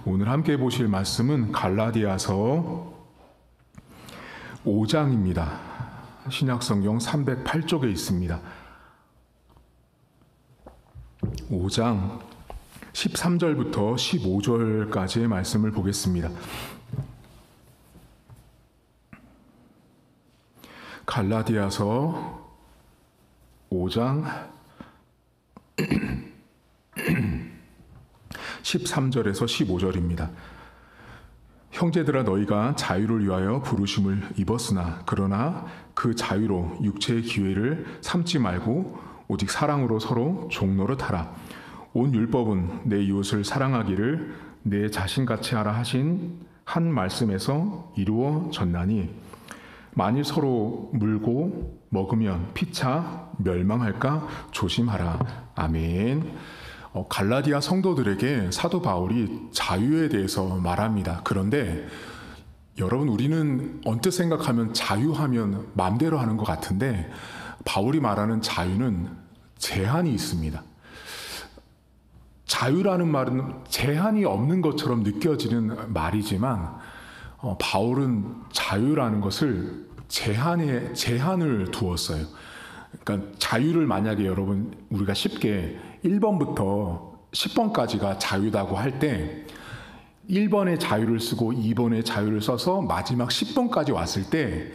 오늘 함께 보실 말씀은 갈라디아서 5장입니다. 신약성경 308쪽에 있습니다. 5장 13절부터 15절까지의 말씀을 보겠습니다. 갈라디아서 5장 13절에서 15절입니다. 형제들아, 너희가 자유를 위하여 부르심을 입었으나 그러나 그 자유로 육체의 기회를 삼지 말고 오직 사랑으로 서로 종노릇하라. 온 율법은 내 이웃을 사랑하기를 내 자신같이 하라 하신 한 말씀에서 이루어졌나니 만일 서로 물고 먹으면 피차 멸망할까 조심하라. 아멘. 갈라디아 성도들에게 사도 바울이 자유에 대해서 말합니다. 그런데 여러분, 우리는 언뜻 생각하면 자유하면 마음대로 하는 것 같은데 바울이 말하는 자유는 제한이 있습니다. 자유라는 말은 제한이 없는 것처럼 느껴지는 말이지만 바울은 자유라는 것을 제한을 두었어요. 그러니까 자유를 만약에 여러분 우리가 쉽게 1번부터 10번까지가 자유다고 할 때 1번의 자유를 쓰고 2번의 자유를 써서 마지막 10번까지 왔을 때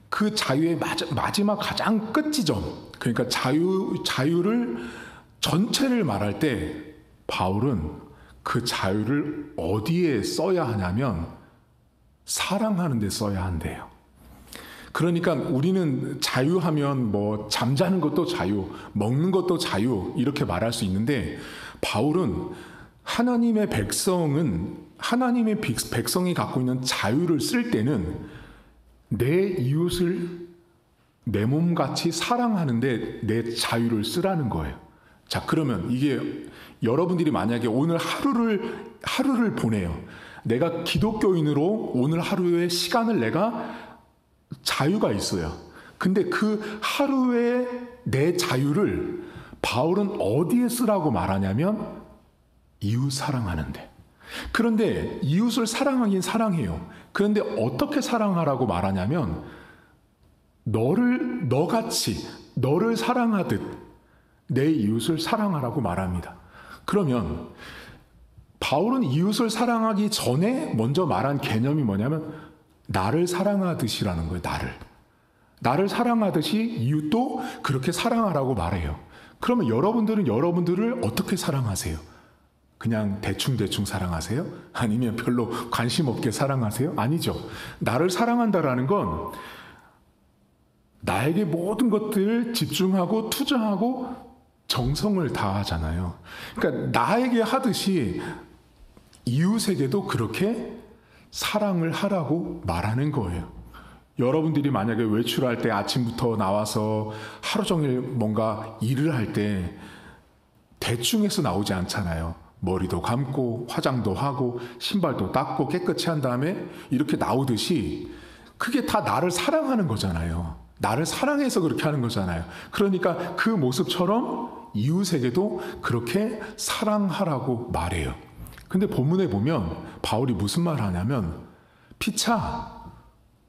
그 자유의 마지막 가장 끝 지점, 그러니까 자유를 전체를 말할 때 바울은 그 자유를 어디에 써야 하냐면 사랑하는 데 써야 한대요. 그러니까 우리는 자유하면 뭐 잠자는 것도 자유, 먹는 것도 자유 이렇게 말할 수 있는데 바울은 하나님의 백성이 갖고 있는 자유를 쓸 때는 내 이웃을 내 몸같이 사랑하는데 내 자유를 쓰라는 거예요. 자, 그러면 이게 여러분들이 만약에 오늘 하루를 보내요. 내가 기독교인으로 오늘 하루의 시간을 내가 자유가 있어요. 근데 그 하루의 내 자유를 바울은 어디에 쓰라고 말하냐면 이웃 사랑하는데. 그런데 이웃을 사랑하긴 사랑해요. 그런데 어떻게 사랑하라고 말하냐면 너같이 너를 사랑하듯 내 이웃을 사랑하라고 말합니다. 그러면 바울은 이웃을 사랑하기 전에 먼저 말한 개념이 뭐냐면 나를 사랑하듯이라는 거예요. 나를 사랑하듯이 이웃도 그렇게 사랑하라고 말해요. 그러면 여러분들은 여러분들을 어떻게 사랑하세요? 그냥 대충 사랑하세요? 아니면 별로 관심 없게 사랑하세요? 아니죠. 나를 사랑한다라는 건 나에게 모든 것들을 집중하고 투자하고 정성을 다하잖아요. 그러니까 나에게 하듯이 이웃에게도 그렇게 사랑을 하라고 말하는 거예요. 여러분들이 만약에 외출할 때 아침부터 나와서 하루 종일 뭔가 일을 할 때 대충 해서 나오지 않잖아요. 머리도 감고 화장도 하고 신발도 닦고 깨끗이 한 다음에 이렇게 나오듯이 그게 다 나를 사랑하는 거잖아요. 나를 사랑해서 그렇게 하는 거잖아요. 그러니까 그 모습처럼 이웃에게도 그렇게 사랑하라고 말해요. 근데 본문에 보면 바울이 무슨 말 하냐면 피차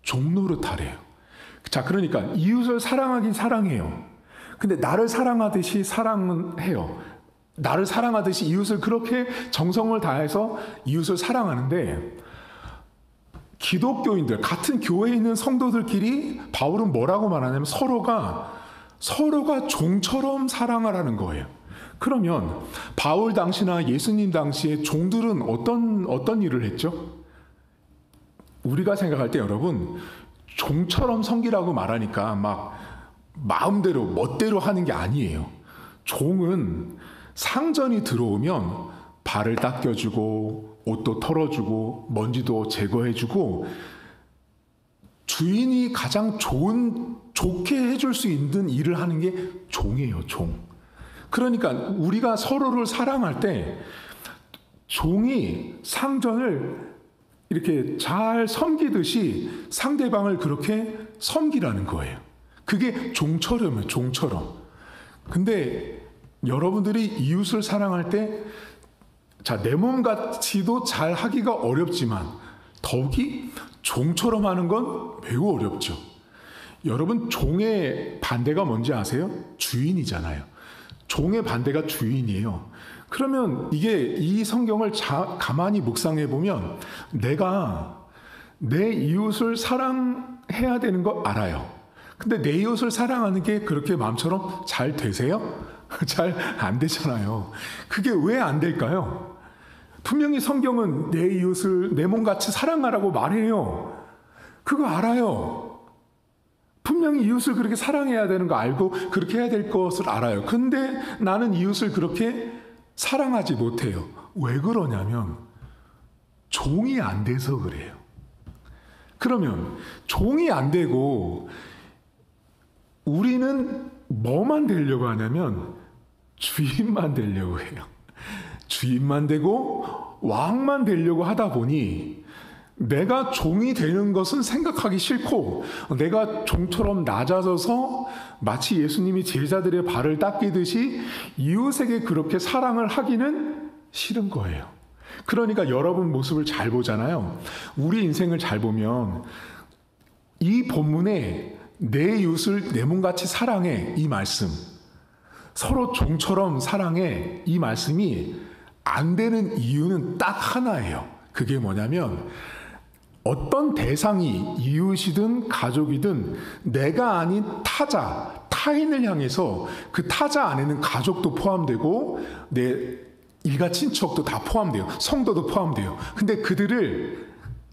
종노릇하래요. 자, 그러니까 이웃을 사랑하긴 사랑해요. 근데 나를 사랑하듯이 사랑은 해요. 나를 사랑하듯이 이웃을 그렇게 정성을 다해서 이웃을 사랑하는데 기독교인들, 같은 교회에 있는 성도들끼리 바울은 뭐라고 말하냐면 서로가 종처럼 사랑하라는 거예요. 그러면 바울 당시나 예수님 당시에 종들은 어떤 일을 했죠? 우리가 생각할 때 여러분 종처럼 섬기라고 말하니까 막 마음대로 멋대로 하는 게 아니에요. 종은 상전이 들어오면 발을 닦여주고 옷도 털어주고 먼지도 제거해주고 주인이 가장 좋게 해줄 수 있는 일을 하는 게 종이에요. 종. 그러니까 우리가 서로를 사랑할 때 종이 상전을 이렇게 잘 섬기듯이 상대방을 그렇게 섬기라는 거예요. 그게 종처럼이에요. 종처럼. 근데 여러분들이 이웃을 사랑할 때 자, 내 몸같이도 잘 하기가 어렵지만 더욱이 종처럼 하는 건 매우 어렵죠. 여러분, 종의 반대가 뭔지 아세요? 주인이잖아요. 종의 반대가 주인이에요. 그러면 이 성경을 가만히 묵상해 보면 내가 내 이웃을 사랑해야 되는 거 알아요. 근데 내 이웃을 사랑하는 게 그렇게 마음처럼 잘 되세요? 잘 안 되잖아요. 그게 왜 안 될까요? 분명히 성경은 내 이웃을 내 몸같이 사랑하라고 말해요. 그거 알아요. 분명히 이웃을 그렇게 사랑해야 되는 거 알고 그렇게 해야 될 것을 알아요. 근데 나는 이웃을 그렇게 사랑하지 못해요. 왜 그러냐면 종이 안 돼서 그래요. 그러면 종이 안 되고 우리는 뭐만 되려고 하냐면 주인만 되려고 해요. 주인만 되고 왕만 되려고 하다 보니 내가 종이 되는 것은 생각하기 싫고 내가 종처럼 낮아져서 마치 예수님이 제자들의 발을 닦이듯이 이웃에게 그렇게 사랑을 하기는 싫은 거예요. 그러니까 여러분 모습을 잘 보잖아요. 우리 인생을 잘 보면 이 본문에 내 이웃을 내 몸같이 사랑해 이 말씀, 서로 종처럼 사랑해 이 말씀이 안 되는 이유는 딱 하나예요. 그게 뭐냐면 어떤 대상이 이웃이든 가족이든 내가 아닌 타인을 향해서 그 타자 안에는 가족도 포함되고 내 일가 친척도 다 포함돼요. 성도도 포함돼요. 근데 그들을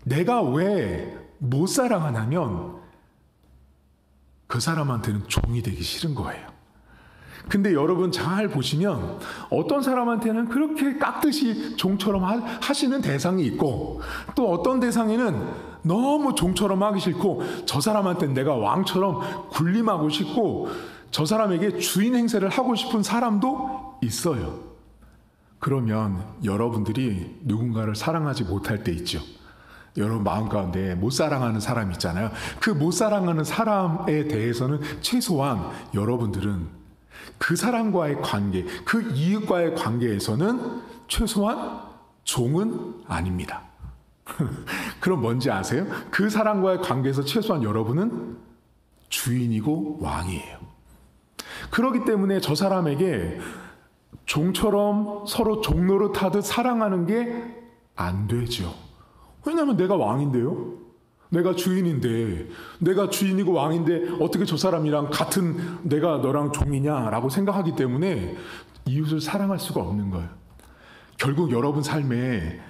내가 왜 못 사랑하냐면 그 사람한테는 종이 되기 싫은 거예요. 근데 여러분 잘 보시면 어떤 사람한테는 그렇게 깍듯이 종처럼 하시는 대상이 있고 또 어떤 대상에는 너무 종처럼 하기 싫고 저 사람한테는 내가 왕처럼 군림하고 싶고 저 사람에게 주인 행세를 하고 싶은 사람도 있어요. 그러면 여러분들이 누군가를 사랑하지 못할 때 있죠. 여러분 마음 가운데 못 사랑하는 사람 있잖아요. 그 못 사랑하는 사람에 대해서는 최소한 여러분들은 그 사람과의 관계, 그 이웃과의 관계에서는 최소한 종은 아닙니다. 그럼 뭔지 아세요? 그 사람과의 관계에서 최소한 여러분은 주인이고 왕이에요. 그렇기 때문에 저 사람에게 종처럼 서로 종노릇하듯 사랑하는 게 안 되죠. 왜냐하면 내가 왕인데요. 내가 주인인데, 내가 주인이고 왕인데 어떻게 저 사람이랑 같은 내가 너랑 종이냐라고 생각하기 때문에 이웃을 사랑할 수가 없는 거예요. 결국 여러분 삶에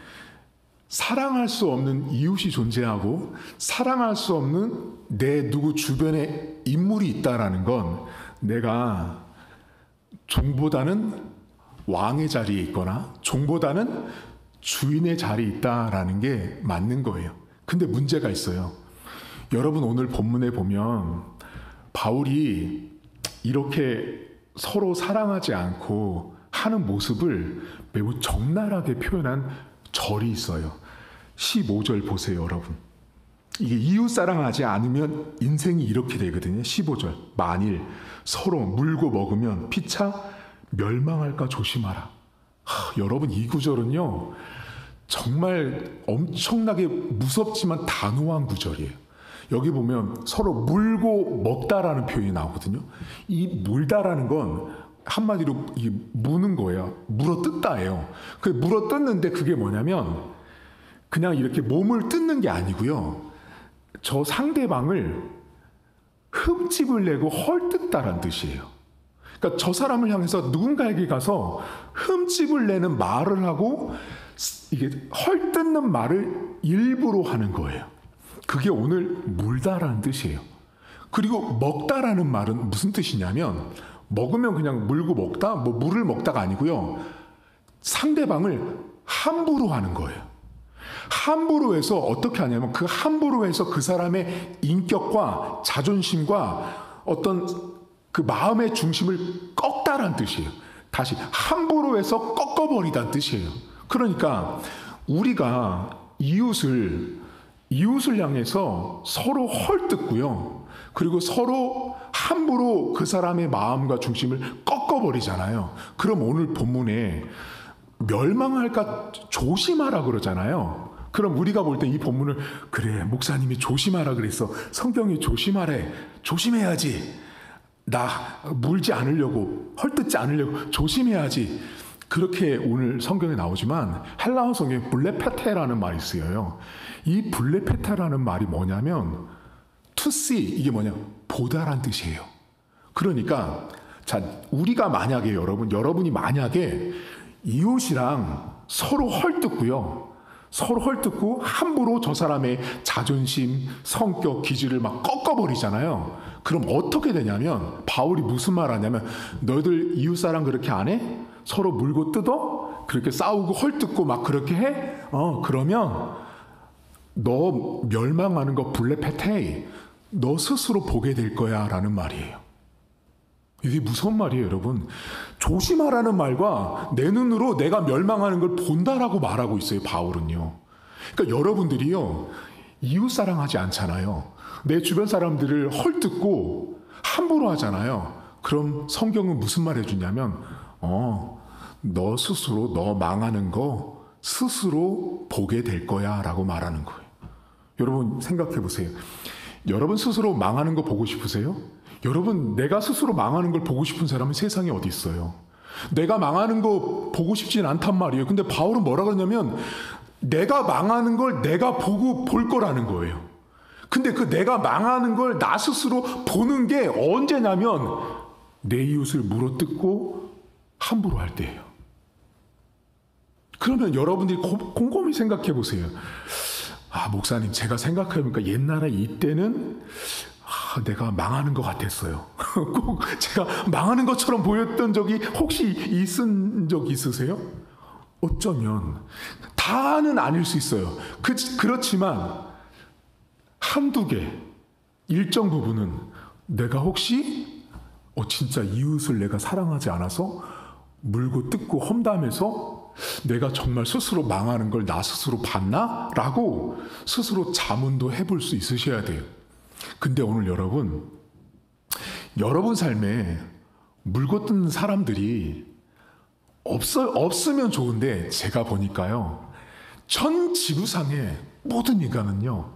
사랑할 수 없는 이웃이 존재하고 사랑할 수 없는 내 누구 주변에 인물이 있다라는 건 내가 종보다는 왕의 자리에 있거나 종보다는 주인의 자리에 있다라는 게 맞는 거예요. 근데 문제가 있어요. 여러분 오늘 본문에 보면 바울이 이렇게 서로 사랑하지 않고 하는 모습을 매우 적나라하게 표현한 절이 있어요. 15절 보세요, 여러분. 이게 이웃 사랑하지 않으면 인생이 이렇게 되거든요. 15절. 만일 서로 물고 먹으면 피차 멸망할까 조심하라. 여러분 이 구절은요. 정말 엄청나게 무섭지만 단호한 구절이에요. 여기 보면 서로 물고 먹다라는 표현이 나오거든요. 이 물다라는 건 한마디로 이 무는 거예요. 물어 뜯다예요. 그 물어 뜯는데 그게 뭐냐면 그냥 이렇게 몸을 뜯는 게 아니고요. 저 상대방을 흠집을 내고 헐뜯다라는 뜻이에요. 그러니까 저 사람을 향해서 누군가에게 가서 흠집을 내는 말을 하고 이게 헐뜯는 말을 일부러 하는 거예요. 그게 오늘 물다라는 뜻이에요. 그리고 먹다라는 말은 무슨 뜻이냐면 먹으면 그냥 물고 먹다, 뭐 물을 먹다가 아니고요. 상대방을 함부로 하는 거예요. 함부로 해서 어떻게 하냐면 그 함부로 해서 그 사람의 인격과 자존심과 어떤 그 마음의 중심을 꺾다라는 뜻이에요. 다시 함부로 해서 꺾어버리다는 뜻이에요. 그러니까 우리가 이웃을 향해서 서로 헐뜯고요. 그리고 서로 함부로 그 사람의 마음과 중심을 꺾어버리잖아요. 그럼 오늘 본문에 멸망할까 조심하라 그러잖아요. 그럼 우리가 볼 때 이 본문을 그래 목사님이 조심하라 그랬어. 성경이 조심하래. 조심해야지. 나 물지 않으려고 헐뜯지 않으려고 조심해야지. 그렇게 오늘 성경에 나오지만 헬라어 성경에 블레페테라는 말이 쓰여요. 이 블레페테라는 말이 뭐냐면 to see 이게 뭐냐 보다란 뜻이에요. 그러니까 자 우리가 만약에 여러분이 만약에 이웃이랑 서로 헐뜯고요. 서로 헐뜯고 함부로 저 사람의 자존심, 성격, 기질을 막 꺾어버리잖아요. 그럼 어떻게 되냐면 바울이 무슨 말 하냐면 너희들 이웃사람 그렇게 안 해? 서로 물고 뜯어? 그렇게 싸우고 헐뜯고 막 그렇게 해? 그러면 너 멸망하는 거 블레페테이 너 스스로 보게 될 거야 라는 말이에요. 이게 무슨 말이에요 여러분? 조심하라는 말과 내 눈으로 내가 멸망하는 걸 본다라고 말하고 있어요 바울은요. 그러니까 여러분들이요 이웃사랑하지 않잖아요. 내 주변 사람들을 헐뜯고 함부로 하잖아요. 그럼 성경은 무슨 말 해주냐면 너 스스로 너 망하는 거 스스로 보게 될 거야 라고 말하는 거예요. 여러분 생각해 보세요. 여러분 스스로 망하는 거 보고 싶으세요? 여러분 내가 스스로 망하는 걸 보고 싶은 사람은 세상에 어디 있어요? 내가 망하는 거 보고 싶진 않단 말이에요. 근데 바울은 뭐라 그러냐면 내가 망하는 걸 내가 보고 볼 거라는 거예요. 근데 그 내가 망하는 걸 나 스스로 보는 게 언제냐면 내 이웃을 물어뜯고 함부로 할 때예요. 그러면 여러분들이 곰곰이 생각해 보세요. 목사님 제가 생각해보니까 옛날에 이때는 내가 망하는 것 같았어요. 꼭 제가 망하는 것처럼 보였던 적이 혹시 있은 적 있으세요? 어쩌면 다는 아닐 수 있어요. 그렇지만 한두 개 일정 부분은 내가 혹시 진짜 이웃을 내가 사랑하지 않아서 물고 뜯고 험담해서 내가 정말 스스로 망하는 걸 나 스스로 봤나? 라고 스스로 자문도 해볼 수 있으셔야 돼요. 근데 오늘 여러분 삶에 물고 뜯는 사람들이 없으면 좋은데 제가 보니까요. 전 지구상에 모든 인간은요.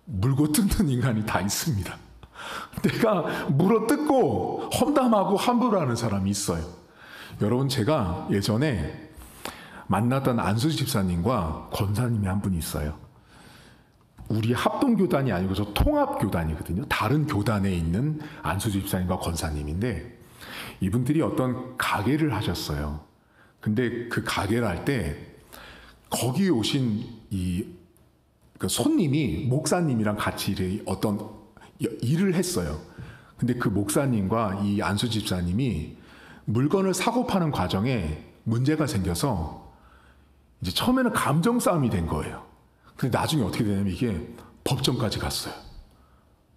물고 뜯는 인간이 다 있습니다. 내가 물어뜯고 험담하고 함부로 하는 사람이 있어요. 여러분 제가 예전에 만났던 안수 집사님과 권사님이 한 분이 있어요. 우리 합동교단이 아니고 저 통합교단이거든요. 다른 교단에 있는 안수 집사님과 권사님인데 이분들이 어떤 가게를 하셨어요. 근데 그 가게를 할 때 거기에 오신 그 손님이 목사님이랑 같이 어떤 일을 했어요. 근데 그 목사님과 이 안수 집사님이 물건을 사고 파는 과정에 문제가 생겨서 이제 처음에는 감정 싸움이 된 거예요. 근데 나중에 어떻게 되냐면 이게 법정까지 갔어요.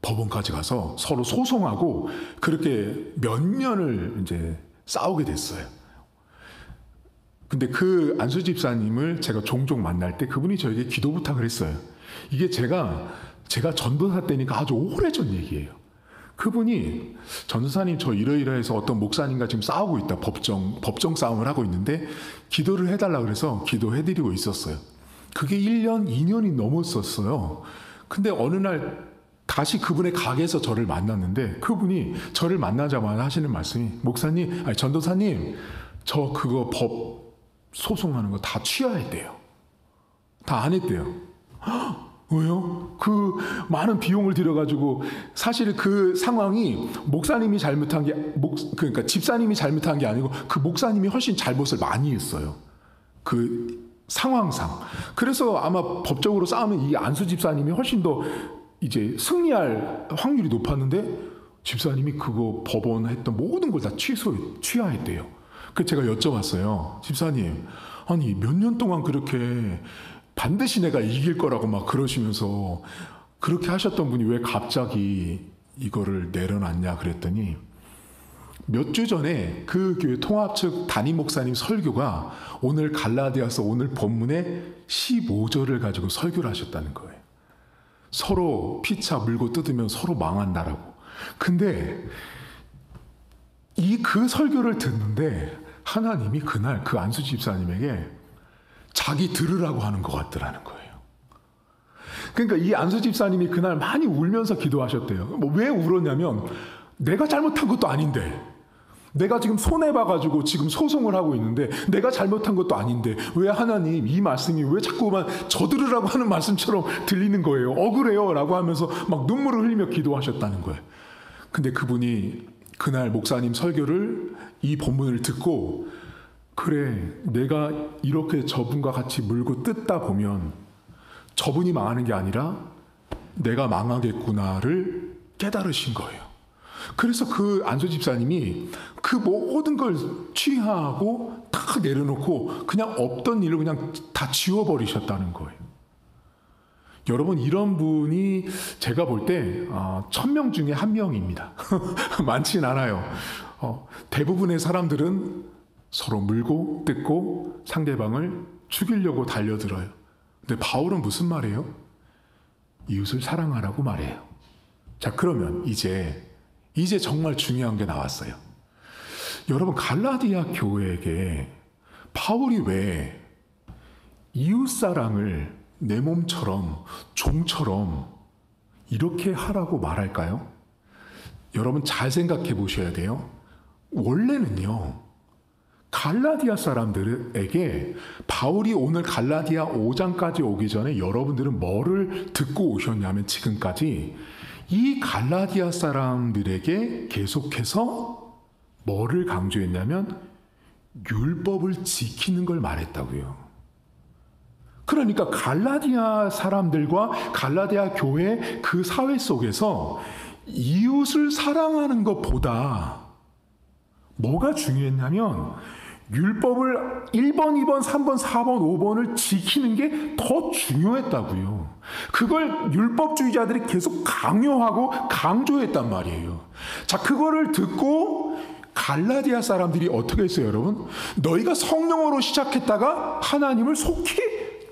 법원까지 가서 서로 소송하고 그렇게 몇 년을 이제 싸우게 됐어요. 근데 그 안수 집사님을 제가 종종 만날 때 그분이 저에게 기도 부탁을 했어요. 이게 제가 전도사 때니까 아주 오래전 얘기예요. 그분이 전도사님 저 이러이러해서 어떤 목사님과 지금 싸우고 있다. 법정 싸움을 하고 있는데 기도를 해달라 그래서 기도해드리고 있었어요. 그게 1년, 2년이 넘었었어요. 근데 어느 날 다시 그분의 가게에서 저를 만났는데 그분이 저를 만나자마자 하시는 말씀이 목사님, 전도사님 저 그거 법 소송하는 거 다 취하했대요. 다 안 했대요. 왜요? 그 많은 비용을 들여가지고 사실 그 상황이 목사님이 잘못한 게 그러니까 집사님이 잘못한 게 아니고 그 목사님이 훨씬 잘못을 많이 했어요. 그 상황상. 그래서 아마 법적으로 싸우면 이 안수 집사님이 훨씬 더 이제 승리할 확률이 높았는데 집사님이 그거 법원 했던 모든 걸 다 취하했대요. 그래서 제가 여쭤봤어요. 집사님, 아니 몇 년 동안 그렇게 반드시 내가 이길 거라고 막 그러시면서 그렇게 하셨던 분이 왜 갑자기 이거를 내려놨냐 그랬더니 몇 주 전에 그 교회 통합 측 담임 목사님 설교가 오늘 갈라디아서 오늘 본문의 15절을 가지고 설교를 하셨다는 거예요. 서로 피차 물고 뜯으면 서로 망한다라고. 근데 그 설교를 듣는데 하나님이 그날 그 안수 집사님에게 자기 들으라고 하는 것 같더라는 거예요. 그러니까 이 안수 집사님이 그날 많이 울면서 기도하셨대요. 뭐 왜 울었냐면 내가 잘못한 것도 아닌데, 내가 지금 손해봐가지고 지금 소송을 하고 있는데 내가 잘못한 것도 아닌데 왜 하나님 이 말씀이 왜 자꾸만 저 들으라고 하는 말씀처럼 들리는 거예요. 억울해요 라고 하면서 막 눈물을 흘리며 기도하셨다는 거예요. 근데 그분이 그날 목사님 설교를 이 본문을 듣고 그래 내가 이렇게 저분과 같이 물고 뜯다 보면 저분이 망하는 게 아니라 내가 망하겠구나를 깨달으신 거예요. 그래서 그 안수 집사님이 그 모든 걸 취하하고 다 내려놓고 그냥 없던 일을 그냥 다 지워버리셨다는 거예요. 여러분 이런 분이 제가 볼 때 1000명 중에 1명입니다. 많진 않아요. 대부분의 사람들은 서로 물고 뜯고 상대방을 죽이려고 달려들어요. 근데 바울은 무슨 말이에요? 이웃을 사랑하라고 말해요. 자, 그러면 이제 정말 중요한 게 나왔어요. 여러분 갈라디아 교회에게 바울이 왜 이웃사랑을 내 몸처럼 종처럼 이렇게 하라고 말할까요? 여러분 잘 생각해 보셔야 돼요. 원래는요 갈라디아 사람들에게 바울이 오늘 갈라디아 5장까지 오기 전에 여러분들은 뭐를 듣고 오셨냐면 지금까지 이 갈라디아 사람들에게 계속해서 뭐를 강조했냐면 율법을 지키는 걸 말했다고요. 그러니까 갈라디아 사람들과 갈라디아 교회 그 사회 속에서 이웃을 사랑하는 것보다 뭐가 중요했냐면 율법을 1번, 2번, 3번, 4번, 5번을 지키는 게 더 중요했다고요. 그걸 율법주의자들이 계속 강요하고 강조했단 말이에요. 자, 그거를 듣고 갈라디아 사람들이 어떻게 했어요, 여러분? 너희가 성령으로 시작했다가 하나님을 속히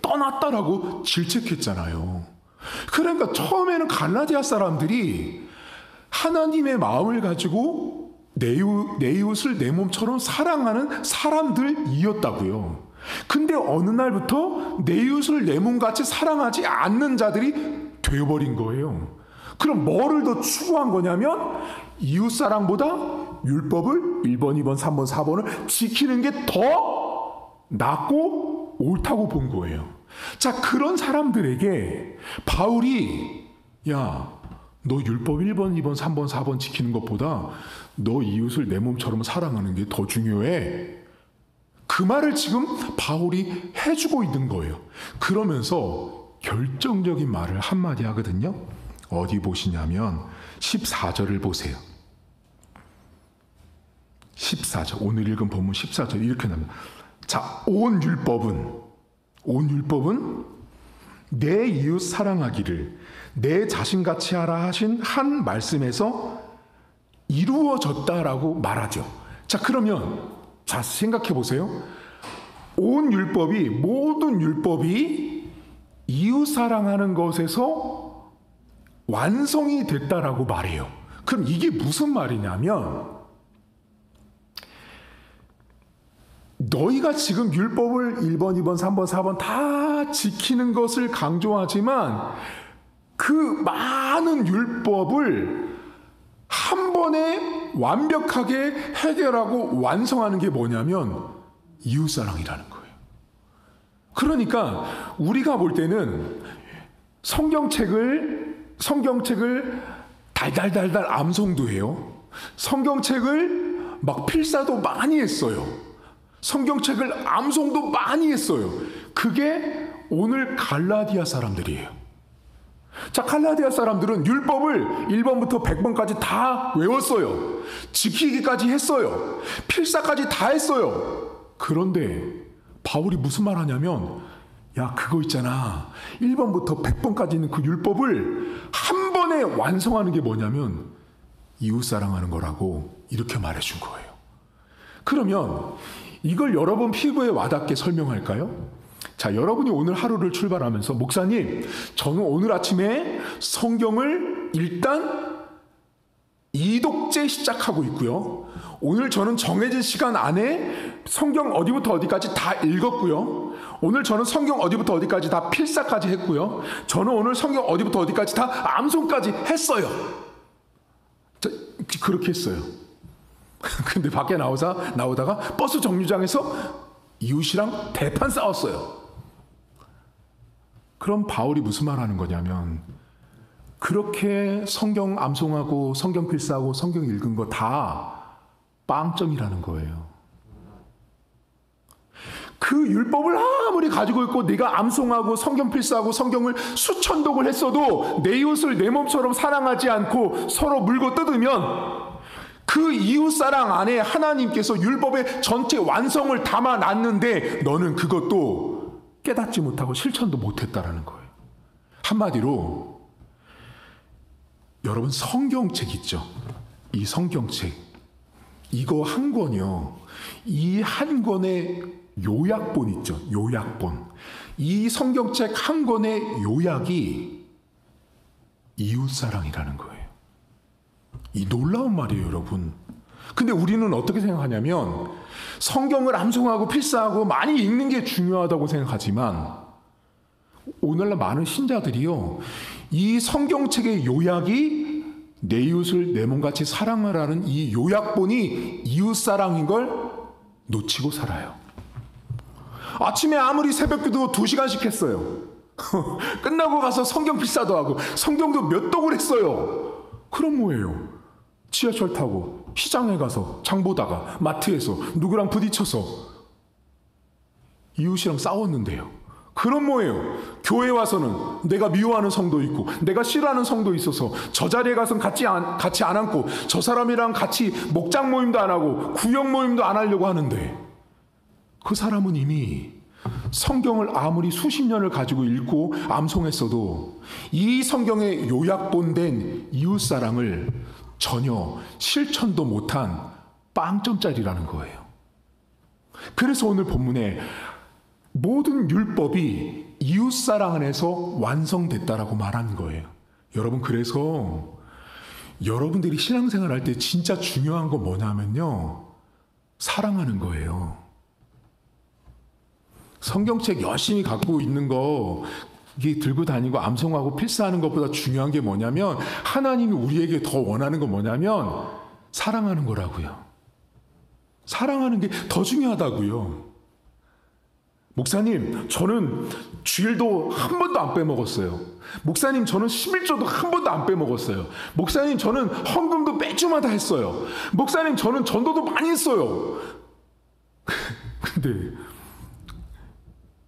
떠났다라고 질책했잖아요. 그러니까 처음에는 갈라디아 사람들이 하나님의 마음을 가지고 내 이웃을 내 몸처럼 사랑하는 사람들이었다고요. 근데 어느 날부터 내 이웃을 내 몸같이 사랑하지 않는 자들이 되어버린 거예요. 그럼 뭐를 더 추구한 거냐면 이웃사랑보다 율법을 1번, 2번, 3번, 4번을 지키는 게 더 낫고 옳다고 본 거예요. 자, 그런 사람들에게 바울이 야, 너 율법 1번, 2번, 3번, 4번 지키는 것보다 너 이웃을 내 몸처럼 사랑하는 게 더 중요해. 그 말을 지금 바울이 해주고 있는 거예요. 그러면서 결정적인 말을 한마디 하거든요. 어디 보시냐면 14절을 보세요. 14절, 오늘 읽은 본문 14절 이렇게 나옵니다. 자, 온 율법은 내 이웃 사랑하기를 내 자신같이 하라 하신 한 말씀에서 이루어졌다라고 말하죠. 자, 그러면 자, 생각해 보세요. 온 율법이, 모든 율법이 이웃 사랑하는 것에서 완성이 됐다라고 말해요. 그럼 이게 무슨 말이냐면 너희가 지금 율법을 1번, 2번, 3번, 4번 다 지키는 것을 강조하지만 그 많은 율법을 한 번에 완벽하게 해결하고 완성하는 게 뭐냐면 이웃사랑이라는 거예요. 그러니까 우리가 볼 때는 성경책을 달달달달 암송도 해요. 성경책을 막 필사도 많이 했어요. 성경책을 암송도 많이 했어요. 그게 오늘 갈라디아 사람들이에요. 자, 갈라디아 사람들은 율법을 1번부터 100번까지 다 외웠어요. 지키기까지 했어요. 필사까지 다 했어요. 그런데 바울이 무슨 말 하냐면 야, 그거 있잖아. 1번부터 100번까지 있는 그 율법을 한 번에 완성하는 게 뭐냐면 이웃사랑하는 거라고 이렇게 말해준 거예요. 그러면 이걸 여러분 피부에 와닿게 설명할까요? 자, 여러분이 오늘 하루를 출발하면서 목사님, 저는 오늘 아침에 성경을 일단 이독제 시작하고 있고요. 오늘 저는 정해진 시간 안에 성경 어디부터 어디까지 다 읽었고요. 오늘 저는 성경 어디부터 어디까지 다 필사까지 했고요. 저는 오늘 성경 어디부터 어디까지 다 암송까지 했어요. 그렇게 했어요. 근데 밖에 나오다가 버스 정류장에서 이웃이랑 대판 싸웠어요. 그럼 바울이 무슨 말 하는 거냐면, 그렇게 성경 암송하고 성경 필사하고 성경 읽은 거 다 빵점이라는 거예요. 그 율법을 아무리 가지고 있고 내가 암송하고 성경 필사하고 성경을 수천독을 했어도 내 이웃을 내 몸처럼 사랑하지 않고 서로 물고 뜯으면 그 이웃사랑 안에 하나님께서 율법의 전체 완성을 담아놨는데 너는 그것도 깨닫지 못하고 실천도 못했다라는 거예요. 한마디로 여러분, 성경책 있죠? 이 성경책, 이거 한 권이요. 이 한 권의 요약본 있죠? 요약본. 이 성경책 한 권의 요약이 이웃사랑이라는 거예요. 이 놀라운 말이에요, 여러분. 근데 우리는 어떻게 생각하냐면, 성경을 암송하고 필사하고 많이 읽는 게 중요하다고 생각하지만, 오늘날 많은 신자들이요, 이 성경책의 요약이 내 이웃을 내 몸같이 사랑을 하는 이 요약본이 이웃사랑인 걸 놓치고 살아요. 아침에 아무리 새벽기도 2시간씩 했어요. 끝나고 가서 성경 필사도 하고 성경도 몇 독을 했어요. 그럼 뭐예요? 지하철 타고 시장에 가서 장 보다가 마트에서 누구랑 부딪혀서 이웃이랑 싸웠는데요. 그럼 뭐예요? 교회 와서는 내가 미워하는 성도 있고 내가 싫어하는 성도 있어서 저 자리에 가서는 같이 안 앉고 저 사람이랑 같이 목장 모임도 안 하고 구역 모임도 안 하려고 하는데, 그 사람은 이미 성경을 아무리 수십 년을 가지고 읽고 암송했어도 이 성경의 요약본된 이웃사랑을 전혀 실천도 못한 빵점짜리라는 거예요. 그래서 오늘 본문에 모든 율법이 이웃사랑 안에서 완성됐다라고 말하는 거예요. 여러분, 그래서 여러분들이 신앙생활 할 때 진짜 중요한 거 뭐냐면요, 사랑하는 거예요. 성경책 열심히 갖고 있는 거 이게 들고 다니고 암송하고 필사하는 것보다 중요한 게 뭐냐면, 하나님이 우리에게 더 원하는 건 뭐냐면 사랑하는 거라고요. 사랑하는 게 더 중요하다고요. 목사님, 저는 주일도 한 번도 안 빼먹었어요. 목사님, 저는 11조도 한 번도 안 빼먹었어요. 목사님, 저는 헌금도 매주마다 했어요. 목사님, 저는 전도도 많이 했어요. 근데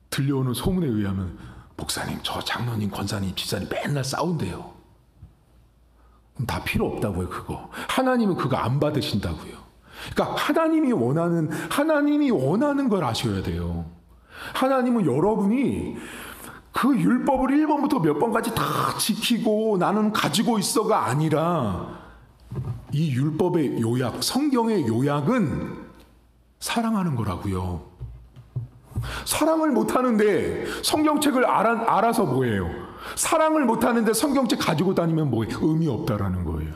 들려오는 소문에 의하면 목사님, 저 장로님, 권사님, 집사님 맨날 싸운대요. 그럼 다 필요 없다고요, 그거. 하나님은 그거 안 받으신다고요. 그러니까 하나님이 원하는 걸 아셔야 돼요. 하나님은 여러분이 그 율법을 1번부터 몇 번까지 다 지키고 나는 가지고 있어가 아니라, 이 율법의 요약, 성경의 요약은 사랑하는 거라고요. 사랑을 못하는데 성경책을 알아서 뭐예요? 사랑을 못하는데 성경책 가지고 다니면 뭐예요? 의미 없다라는 거예요.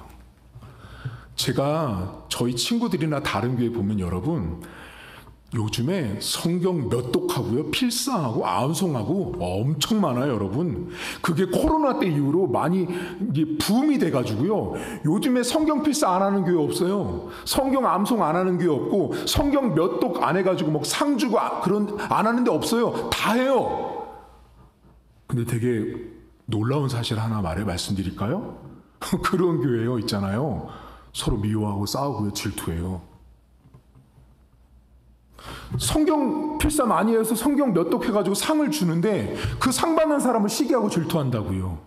제가 저희 친구들이나 다른 교회 보면 여러분, 요즘에 성경 몇 독하고요, 필사하고 암송하고 엄청 많아요, 여러분. 그게 코로나 때 이후로 많이 이게 붐이 돼가지고요. 요즘에 성경 필사 안 하는 교회 없어요. 성경 암송 안 하는 교회 없고, 성경 몇 독 안 해가지고 뭐 상 주고 그런 안 하는 데 없어요. 다 해요. 근데 되게 놀라운 사실 하나 말씀드릴까요? 그런 교회요 있잖아요. 서로 미워하고 싸우고요, 질투해요. 성경 필사 많이 해서 성경 몇 독 해가지고 상을 주는데 그 상 받는 사람을 시기하고 질투한다고요.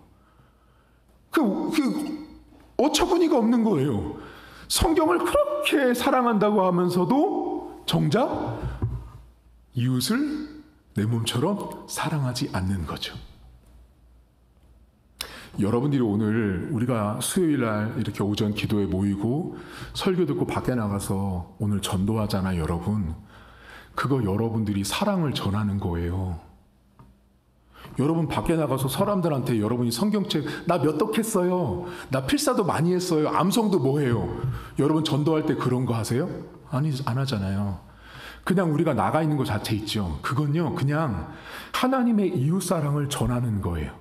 그 어처구니가 없는 거예요. 성경을 그렇게 사랑한다고 하면서도 정작 이웃을 내 몸처럼 사랑하지 않는 거죠. 여러분들이 오늘 우리가 수요일 날 이렇게 오전 기도에 모이고 설교 듣고 밖에 나가서 오늘 전도하잖아요, 여러분. 그거 여러분들이 사랑을 전하는 거예요. 여러분 밖에 나가서 사람들한테 여러분이 성경책 나 몇 덕 했어요. 나 필사도 많이 했어요. 암송도 뭐 해요. 여러분 전도할 때 그런 거 하세요? 아니, 안 하잖아요. 그냥 우리가 나가 있는 것 자체 있죠. 그건요, 그냥 하나님의 이웃사랑을 전하는 거예요.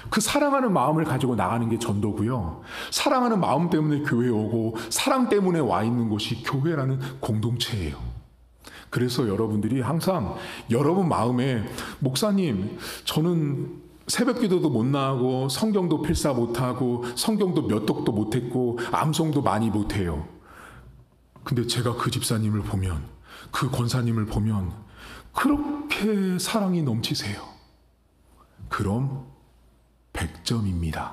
그 사랑하는 마음을 가지고 나가는 게 전도고요. 사랑하는 마음 때문에 교회에 오고 사랑 때문에 와 있는 곳이 교회라는 공동체예요. 그래서 여러분들이 항상 여러분 마음에 목사님, 저는 새벽 기도도 못 나가고 성경도 필사 못하고 성경도 몇 독도 못했고 암송도 많이 못해요. 근데 제가 그 집사님을 보면, 그 권사님을 보면 그렇게 사랑이 넘치세요. 그럼 100점입니다.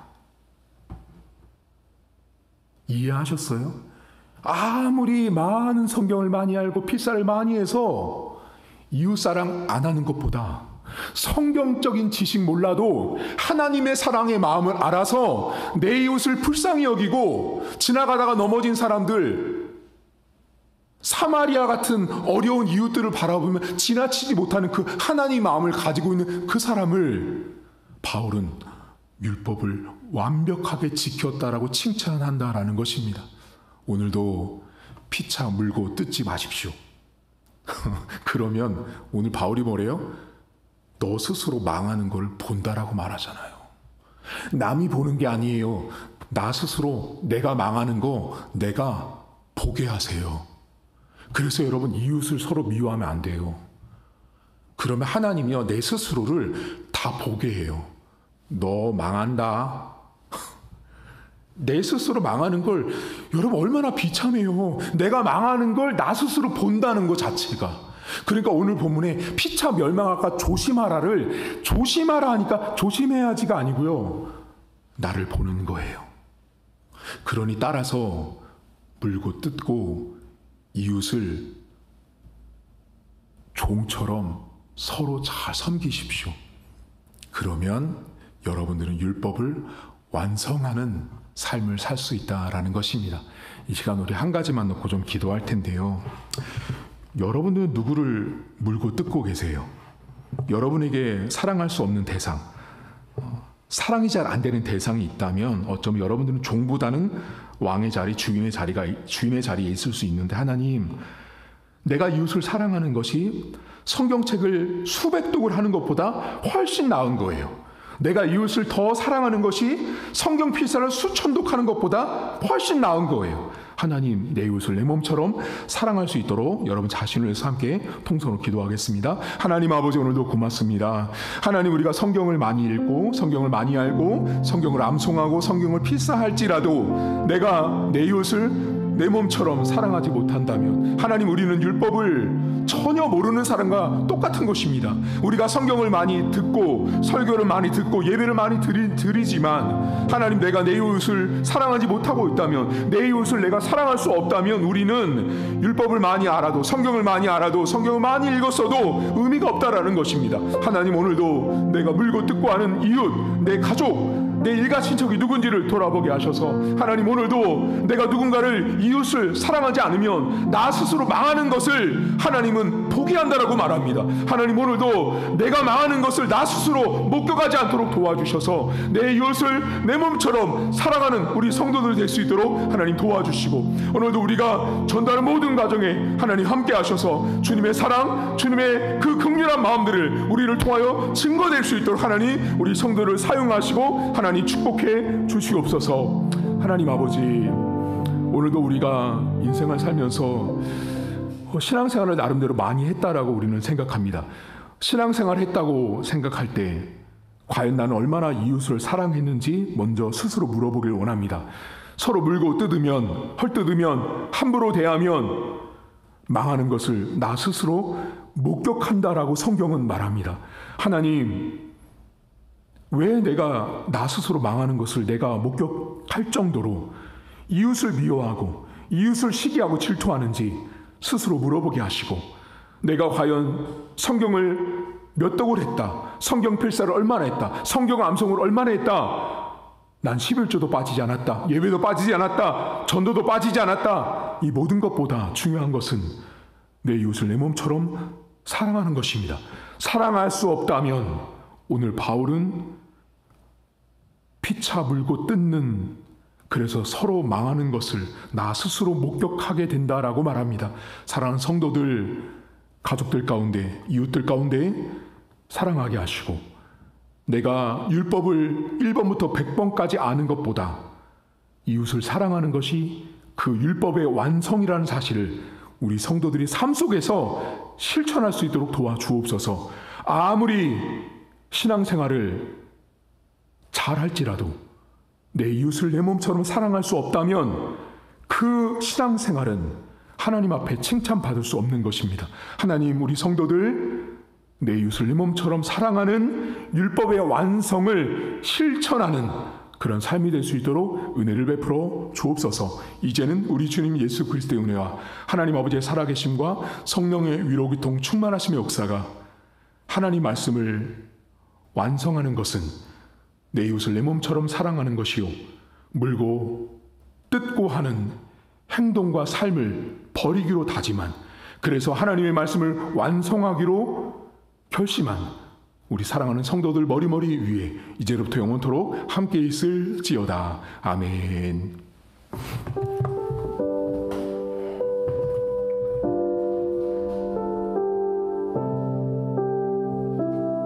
이해하셨어요? 아무리 많은 성경을 많이 알고 필사를 많이 해서 이웃사랑 안 하는 것보다 성경적인 지식 몰라도 하나님의 사랑의 마음을 알아서 내 이웃을 불쌍히 여기고 지나가다가 넘어진 사람들, 사마리아 같은 어려운 이웃들을 바라보면 지나치지 못하는 그 하나님의 마음을 가지고 있는 그 사람을 바울은 율법을 완벽하게 지켰다라고 칭찬한다라는 것입니다. 오늘도 피차 물고 뜯지 마십시오. 그러면 오늘 바울이 뭐래요? 너 스스로 망하는 걸 본다라고 말하잖아요. 남이 보는 게 아니에요. 나 스스로 내가 망하는 거 내가 보게 하세요. 그래서 여러분 이웃을 서로 미워하면 안 돼요. 그러면 하나님이요 내 스스로를 다 보게 해요. 너 망한다. 내 스스로 망하는 걸 여러분 얼마나 비참해요. 내가 망하는 걸 나 스스로 본다는 것 자체가. 그러니까 오늘 본문에 피차 멸망할까 조심하라를 조심하라 하니까 조심해야지가 아니고요. 나를 보는 거예요. 그러니 따라서 물고 뜯고 이웃을 종처럼 서로 잘 섬기십시오. 그러면 여러분들은 율법을 완성하는 삶을 살 수 있다라는 것입니다. 이 시간 우리 한 가지만 놓고 좀 기도할 텐데요. 여러분들은 누구를 물고 뜯고 계세요? 여러분에게 사랑할 수 없는 대상, 사랑이 잘 안 되는 대상이 있다면 어쩌면 여러분들은 종보다는 왕의 자리, 주인의 자리에 있을 수 있는데 하나님, 내가 이웃을 사랑하는 것이 성경책을 수백 독을 하는 것보다 훨씬 나은 거예요. 내가 이웃을 더 사랑하는 것이 성경 필사를 수천 독 하는 것보다 훨씬 나은 거예요. 하나님, 내 이웃을 내 몸처럼 사랑할 수 있도록 여러분 자신을 위해서 함께 통성으로 기도하겠습니다. 하나님 아버지, 오늘도 고맙습니다. 하나님, 우리가 성경을 많이 읽고 성경을 많이 알고 성경을 암송하고 성경을 필사할지라도 내가 내 이웃을 내 몸처럼 사랑하지 못한다면 하나님, 우리는 율법을 전혀 모르는 사람과 똑같은 것입니다. 우리가 성경을 많이 듣고 설교를 많이 듣고 예배를 많이 드리지만 하나님, 내가 내 이웃을 사랑하지 못하고 있다면, 내 이웃을 내가 사랑할 수 없다면 우리는 율법을 많이 알아도 성경을 많이 알아도 성경을 많이 읽었어도 의미가 없다라는 것입니다. 하나님, 오늘도 내가 물고 뜯고 하는 이웃, 내 가족, 내 일가친척이 누군지를 돌아보게 하셔서 하나님, 오늘도 내가 누군가를 이웃을 사랑하지 않으면 나 스스로 망하는 것을 하나님은 포기한다라고 말합니다. 하나님, 오늘도 내가 망하는 것을 나 스스로 목격하지 않도록 도와주셔서 내 이웃을 내 몸처럼 사랑하는 우리 성도들 될 수 있도록 하나님 도와주시고, 오늘도 우리가 전달하는 모든 과정에 하나님 함께 하셔서 주님의 사랑, 주님의 그 긍휼한 마음들을 우리를 통하여 증거될 수 있도록 하나님 우리 성도를 사용하시고 하나님 축복해 주시옵소서. 하나님 아버지, 오늘도 우리가 인생을 살면서 신앙생활을 나름대로 많이 했다라고 우리는 생각합니다. 신앙생활 했다고 생각할 때 과연 나는 얼마나 이웃을 사랑했는지 먼저 스스로 물어보길 원합니다. 서로 물고 뜯으면, 헐뜯으면, 함부로 대하면 망하는 것을 나 스스로 목격한다라고 성경은 말합니다. 하나님, 왜 내가 나 스스로 망하는 것을 내가 목격할 정도로 이웃을 미워하고 이웃을 시기하고 질투하는지 스스로 물어보게 하시고, 내가 과연 성경을 몇 독을 했다, 성경 필사를 얼마나 했다, 성경 암송을 얼마나 했다, 난 11조도 빠지지 않았다, 예배도 빠지지 않았다, 전도도 빠지지 않았다. 이 모든 것보다 중요한 것은 내 이웃을 내 몸처럼 사랑하는 것입니다. 사랑할 수 없다면 오늘 바울은 피차 물고 뜯는, 그래서 서로 망하는 것을 나 스스로 목격하게 된다라고 말합니다. 사랑하는 성도들, 가족들 가운데, 이웃들 가운데 사랑하게 하시고, 내가 율법을 1번부터 100번까지 아는 것보다 이웃을 사랑하는 것이 그 율법의 완성이라는 사실을 우리 성도들이 삶 속에서 실천할 수 있도록 도와주옵소서. 아무리 신앙생활을 잘할지라도 내 이웃을 내 몸처럼 사랑할 수 없다면 그 신앙생활은 하나님 앞에 칭찬받을 수 없는 것입니다. 하나님, 우리 성도들 내 이웃을 내 몸처럼 사랑하는 율법의 완성을 실천하는 그런 삶이 될 수 있도록 은혜를 베풀어 주옵소서. 이제는 우리 주님 예수 그리스도의 은혜와 하나님 아버지의 살아계심과 성령의 위로기통 충만하심의 역사가 하나님 말씀을 완성하는 것은 내 이웃을 내 몸처럼 사랑하는 것이요, 물고 뜯고 하는 행동과 삶을 버리기로 다짐한, 그래서 하나님의 말씀을 완성하기로 결심한 우리 사랑하는 성도들 머리머리 위에 이제로부터 영원토록 함께 있을지어다. 아멘.